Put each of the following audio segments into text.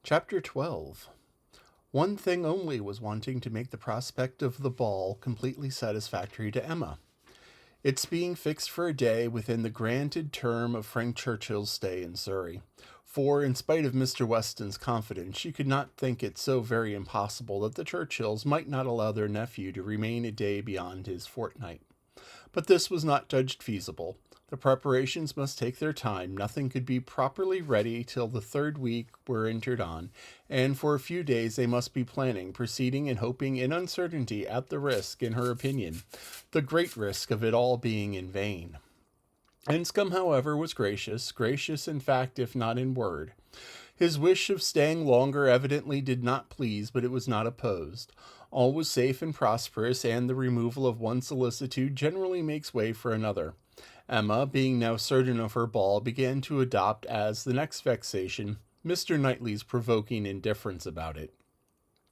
Chapter 12. One thing only was wanting to make the prospect of the ball completely satisfactory to Emma. Its being fixed for a day within the granted term of Frank Churchill's stay in Surrey. For, in spite of Mr. Weston's confidence, she could not think it so very impossible that the Churchills might not allow their nephew to remain a day beyond his fortnight. But this was not judged feasible. The preparations must take their time. Nothing could be properly ready till the third week were entered on, and for a few days they must be planning, proceeding, and hoping in uncertainty, at the risk, in her opinion, the great risk of it all being in vain. Enscombe, however, was gracious in fact if not in word. His wish of staying longer evidently did not please, but it was not opposed. All was safe and prosperous, and the removal of one solicitude generally makes way for another. Emma, being now certain of her ball, began to adopt as the next vexation Mr. Knightley's provoking indifference about it,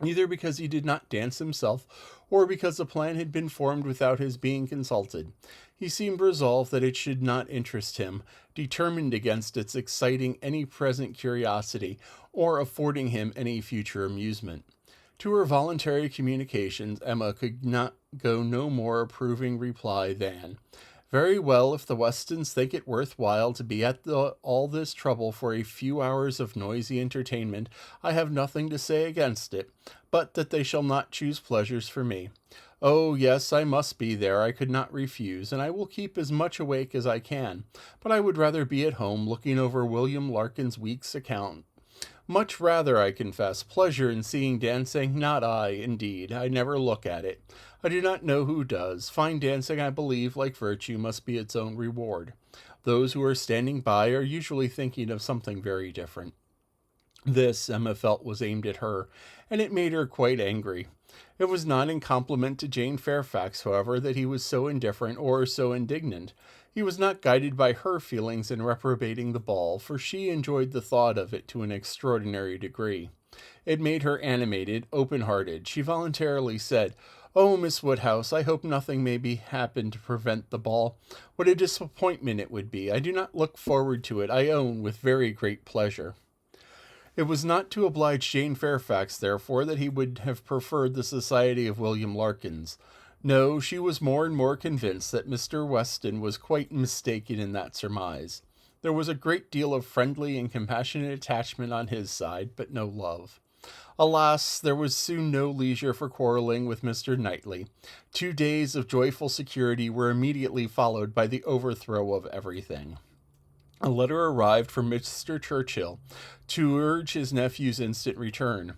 either because he did not dance himself, or because the plan had been formed without his being consulted. He seemed resolved that it should not interest him, determined against its exciting any present curiosity, or affording him any future amusement. To her voluntary communications, Emma could not go no more approving reply than, "Very well, if the Westons think it worth while to be at all this trouble for a few hours of noisy entertainment, I have nothing to say against it, but that they shall not choose pleasures for me. Oh, yes, I must be there, I could not refuse, and I will keep as much awake as I can, but I would rather be at home looking over William Larkin's week's account. Much rather, I confess. Pleasure in seeing dancing? Not I, indeed. I never look at it. I do not know who does. Fine dancing, I believe, like virtue, must be its own reward. Those who are standing by are usually thinking of something very different." This, Emma felt, was aimed at her, and it made her quite angry. It was not in compliment to Jane Fairfax, however, that he was so indifferent or so indignant. He was not guided by her feelings in reprobating the ball, for she enjoyed the thought of it to an extraordinary degree. It made her animated, open-hearted. She voluntarily said, "Oh, Miss Woodhouse, I hope nothing may be happen to prevent the ball. What a disappointment it would be! I do not look forward to it, I own, with very great pleasure." It was not to oblige Jane Fairfax, therefore, that he would have preferred the society of William Larkins. No, she was more and more convinced that Mr. Weston was quite mistaken in that surmise. There was a great deal of friendly and compassionate attachment on his side, but no love. Alas, there was soon no leisure for quarrelling with Mr. Knightley. 2 days of joyful security were immediately followed by the overthrow of everything. A letter arrived from Mr. Churchill to urge his nephew's instant return.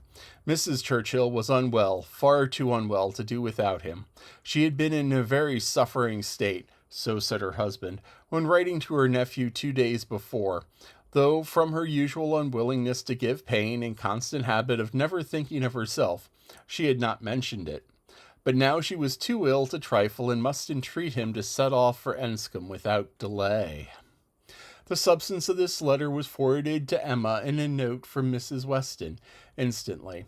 Mrs. Churchill was unwell, far too unwell to do without him. She had been in a very suffering state, so said her husband, when writing to her nephew 2 days before, though from her usual unwillingness to give pain and constant habit of never thinking of herself, she had not mentioned it. But now she was too ill to trifle, and must entreat him to set off for Enscombe without delay. The substance of this letter was forwarded to Emma in a note from Mrs. Weston, instantly.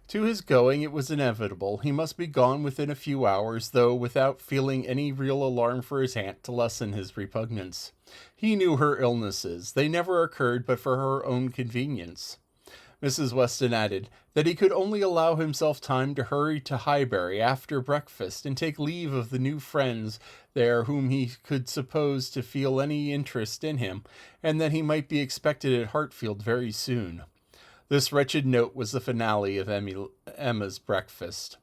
To his going it was inevitable. He must be gone within a few hours, though without feeling any real alarm for his aunt to lessen his repugnance. He knew her illnesses. They never occurred but for her own convenience. Mrs. Weston added that he could only allow himself time to hurry to Highbury after breakfast and take leave of the new friends there whom he could suppose to feel any interest in him, and that he might be expected at Hartfield very soon. This wretched note was the finale of Emma's breakfast.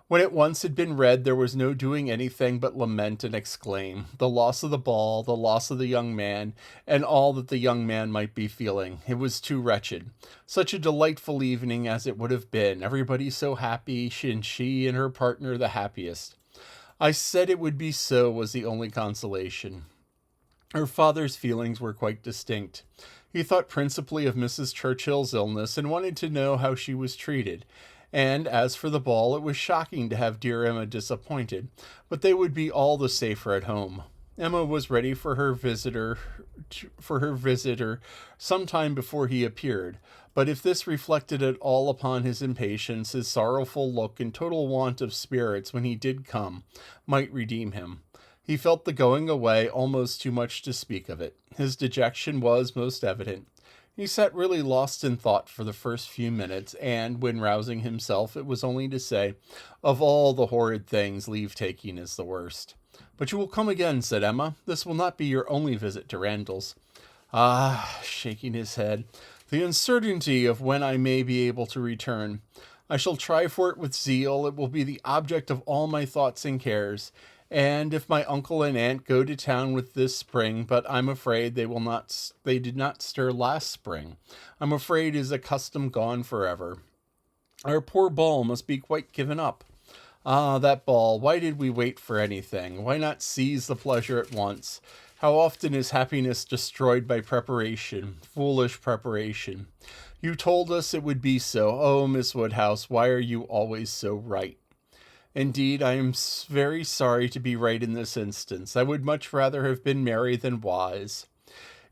When it once had been read, there was no doing anything but lament and exclaim. The loss of the ball, the loss of the young man, and all that the young man might be feeling. It was too wretched. Such a delightful evening as it would have been. Everybody so happy, and she and her partner the happiest. I said it would be so, was the only consolation. Her father's feelings were quite distinct. He thought principally of Mrs. Churchill's illness, and wanted to know how she was treated. And as for the ball, it was shocking to have dear Emma disappointed, but they would be all the safer at home. Emma was ready for her visitor some time before he appeared, but if this reflected at all upon his impatience, his sorrowful look and total want of spirits when he did come might redeem him. He felt the going away almost too much to speak of it. His dejection was most evident. He sat really lost in thought for the first few minutes, and when rousing himself, it was only to say, "Of all the horrid things, leave-taking is the worst." "But you will come again," said Emma. "This will not be your only visit to Randalls." "Ah," shaking his head, "the uncertainty of when I may be able to return. I shall try for it with zeal. It will be the object of all my thoughts and cares. And if my uncle and aunt go to town with this spring, but I'm afraid they will not, they did not stir last spring. I'm afraid is a custom gone forever. Our poor ball must be quite given up. Ah, that ball, why did we wait for anything? Why not seize the pleasure at once? How often is happiness destroyed by preparation, foolish preparation? You told us it would be so. Oh, Miss Woodhouse, why are you always so right? Indeed, I am very sorry to be right in this instance. I would much rather have been merry than wise.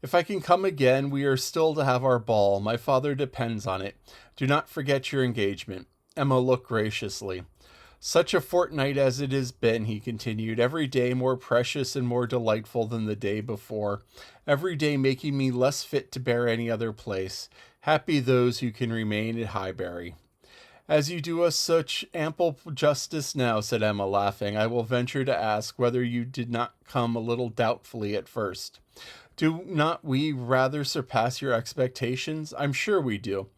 If I can come again, we are still to have our ball. My father depends on it. Do not forget your engagement." Emma looked graciously. "Such a fortnight as it has been," he continued, "every day more precious and more delightful than the day before, every day making me less fit to bear any other place. Happy those who can remain at Highbury." "As you do us such ample justice now," said Emma, laughing, "I will venture to ask whether you did not come a little doubtfully at first. Do not we rather surpass your expectations? I'm sure we do.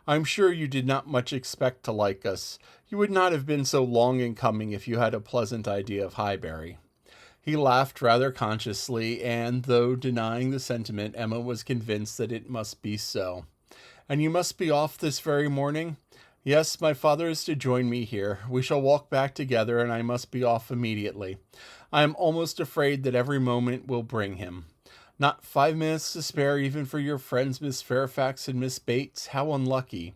I'm sure you did not much expect to like us. You would not have been so long in coming if you had a pleasant idea of Highbury." He laughed rather consciously, and though denying the sentiment, Emma was convinced that it must be so. "And you must be off this very morning?" "Yes, my father is to join me here. We shall walk back together, and I must be off immediately. I am almost afraid that every moment will bring him. Not 5 minutes to spare even for your friends Miss Fairfax and Miss Bates. How unlucky.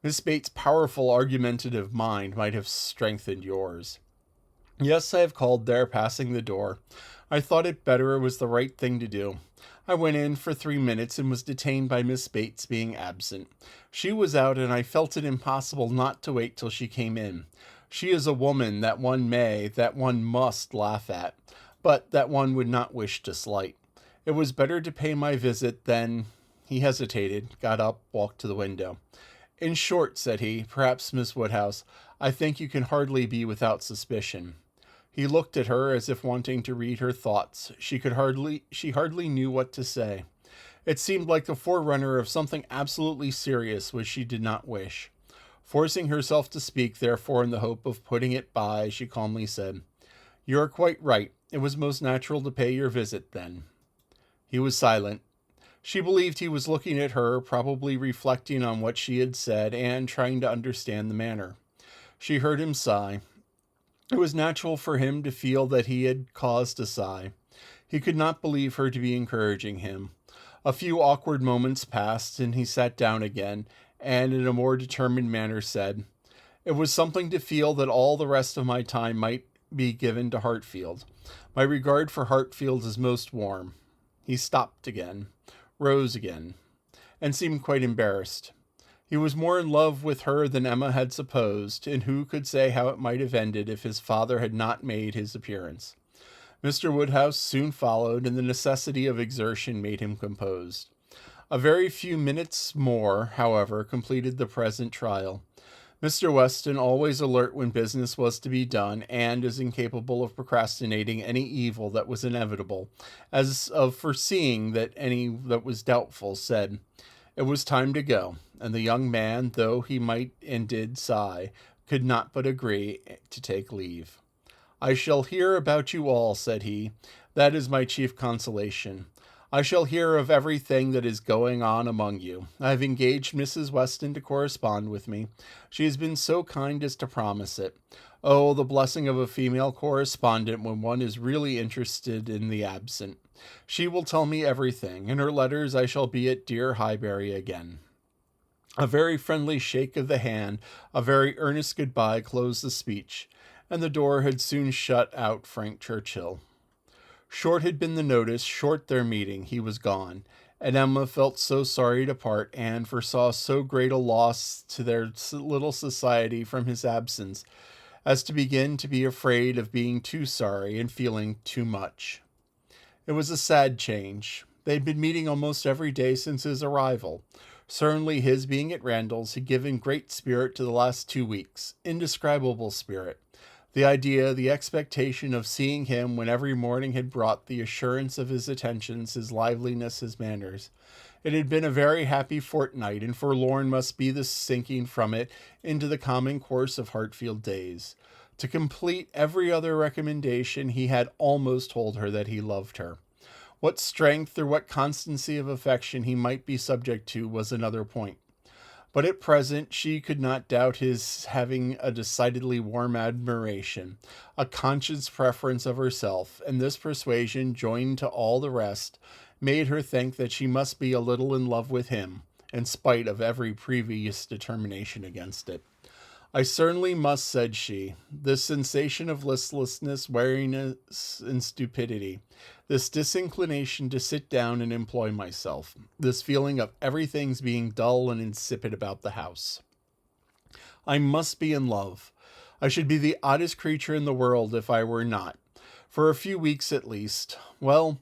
Miss Bates' powerful argumentative mind might have strengthened yours." "Yes, I have called there, passing the door. I thought it better, it was the right thing to do. I went in for 3 minutes and was detained by Miss Bates being absent. She was out, and I felt it impossible not to wait till she came in. She is a woman that one may, that one must laugh at, but that one would not wish to slight. It was better to pay my visit than—" He hesitated, got up, walked to the window. "In short," said he, "perhaps, Miss Woodhouse, I think you can hardly be without suspicion." He looked at her as if wanting to read her thoughts. She hardly knew what to say. It seemed like the forerunner of something absolutely serious which she did not wish. Forcing herself to speak, therefore, in the hope of putting it by, she calmly said, "You are quite right. It was most natural to pay your visit then." He was silent. She believed he was looking at her, probably reflecting on what she had said and trying to understand the manner. She heard him sigh. It was natural for him to feel that he had cause to sigh. He could not believe her to be encouraging him. A few awkward moments passed, and he sat down again, and in a more determined manner said, "It was something to feel that all the rest of my time might be given to Hartfield. My regard for Hartfield is most warm." He stopped again, rose again, and seemed quite embarrassed. He was more in love with her than Emma had supposed, and who could say how it might have ended if his father had not made his appearance? Mr. Woodhouse soon followed, and the necessity of exertion made him composed. A very few minutes more, however, completed the present trial. Mr. Weston, always alert when business was to be done, and as incapable of procrastinating any evil that was inevitable, as of foreseeing that any that was doubtful, said, it was time to go, and the young man, though he might and did sigh, could not but agree to take leave. "I shall hear about you all," said he. "That is my chief consolation. I shall hear of everything that is going on among you. I have engaged Mrs. Weston to correspond with me. She has been so kind as to promise it. Oh, the blessing of a female correspondent when one is really interested in the absent. She will tell me everything. In her letters I shall be at dear Highbury again." A very friendly shake of the hand, a very earnest goodbye closed the speech, and the door had soon shut out Frank Churchill. Short had been the notice, short their meeting. He was gone, and Emma felt so sorry to part, and foresaw so great a loss to their little society from his absence, as to begin to be afraid of being too sorry and feeling too much. It was a sad change. They'd been meeting almost every day since his arrival. Certainly his being at Randall's had given great spirit to the last 2 weeks. Indescribable spirit. The idea, the expectation of seeing him when every morning had brought the assurance of his attentions, his liveliness, his manners. It had been a very happy fortnight, and forlorn must be the sinking from it into the common course of Hartfield days. To complete every other recommendation, he had almost told her that he loved her. What strength or what constancy of affection he might be subject to was another point. But at present she could not doubt his having a decidedly warm admiration, a conscious preference of herself, and this persuasion, joined to all the rest, made her think that she must be a little in love with him, in spite of every previous determination against it. I certainly must, said she. This sensation of listlessness, weariness, and stupidity, this disinclination to sit down and employ myself, this feeling of everything's being dull and insipid about the house. I must be in love. I should be the oddest creature in the world if I were not, for a few weeks at least. Well,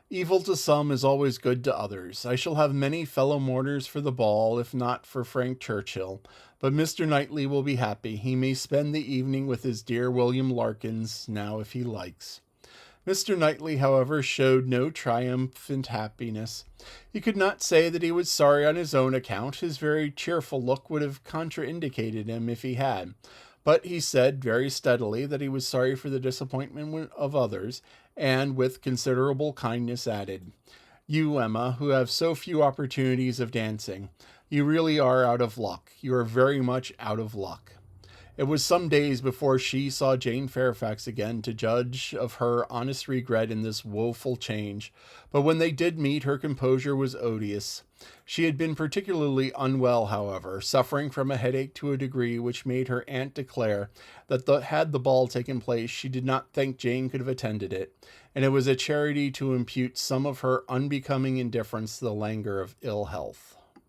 evil to some is always good to others. I shall have many fellow mourners for the ball, if not for Frank Churchill. But Mr. Knightley will be happy. He may spend the evening with his dear William Larkins now if he likes. Mr. Knightley, however, showed no triumphant happiness. He could not say that he was sorry on his own account. His very cheerful look would have contraindicated him if he had. But he said very steadily that he was sorry for the disappointment of others, and with considerable kindness added, "You, Emma, who have so few opportunities of dancing, you really are out of luck. You are very much out of luck." It was some days before she saw Jane Fairfax again, to judge of her honest regret in this woeful change, but when they did meet, her composure was odious. She had been particularly unwell, however, suffering from a headache to a degree which made her aunt declare that had the ball taken place, she did not think Jane could have attended it, and it was a charity to impute some of her unbecoming indifference to the languor of ill health.